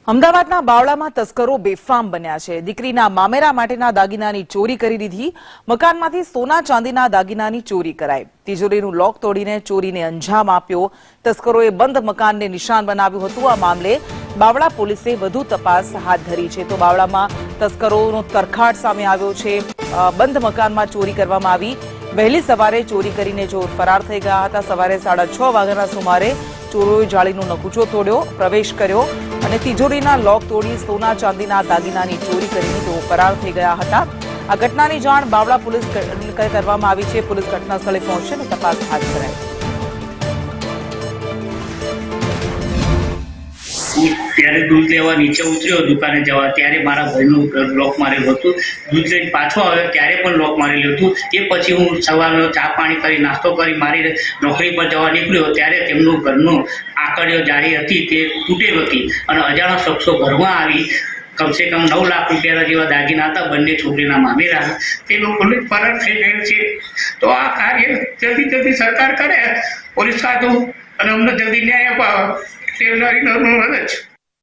અમદાવાદના બાવળામાં તસ્કરો બેફામ બન્યા છે। દીકરીના મામેરા માટેના દાગીનાની ચોરી કરી લીધી। મકાનમાંથી સોના ચાંદીના દાગીનાની ચોરી કરાઈ। તિજોરીનું લોક તોડીને ચોરીને અંજામ આપ્યો। તસ્કરોએ બંધ મકાનને નિશાન બનાવ્યું હતું। આ મામલે બાવળા પોલીસે વધુ તપાસ હાથ ધરી છે। તો બાવળામાં તસ્કરોનો તરખાટ સામે આવ્યો છે। બંધ મકાનમાં ચોરી કરવામાં આવી। વહેલી સવારે ચોરી કરીને ચોર ફરાર થઈ ગયા હતા। સવારે 6:30 વાગ્યાના સુમારે ચોરોએ જાળીનો નકુચો તોડ્યો, પ્રવેશ કર્યો અને તિજોરીના લોક તોડી સોના ચાંદીના દાગીનાની ચોરી કરીને તેઓ ફરાર થઈ ગયા હતા। આ ઘટનાની જાણ બાવળા પોલીસ કરવામાં આવી છે। પોલીસ ઘટના સ્થળે પહોંચી અને તપાસ હાથ ધરાઈ। ત્યારે દૂધ લેવા નીચે ઉતર્યો દુકાને જવા, ત્યારે મારા ભાઈનું લોક મારેલું હતું। દૂધ લઈને પાછો આવ્યો ત્યારે પણ લોક મારેલું હતું। એ પછી હું સવારનો ચા પાણી કરી નાસ્તો કરી મારી નોકરી પર જવા નીકળ્યો ત્યારે તેમનું ઘરનું આકડીઓ જાળી હતી તે તૂટેલ હતી અને અજાણા શખ્સો ઘરમાં આવી કમસે કમ 9 લાખ રૂપિયા જેવા દાગીના હતા બંને છોકરીના મામેરા, તે લોકોને ફરાર થઈ ગયેલ છે। તો આ કાર્ય જલ્દી સરકાર કરે, પોલીસ ખાતું અને અમને જલ્દી ન્યાય અપાવે, તે મારી નમ્ર મદદ છે।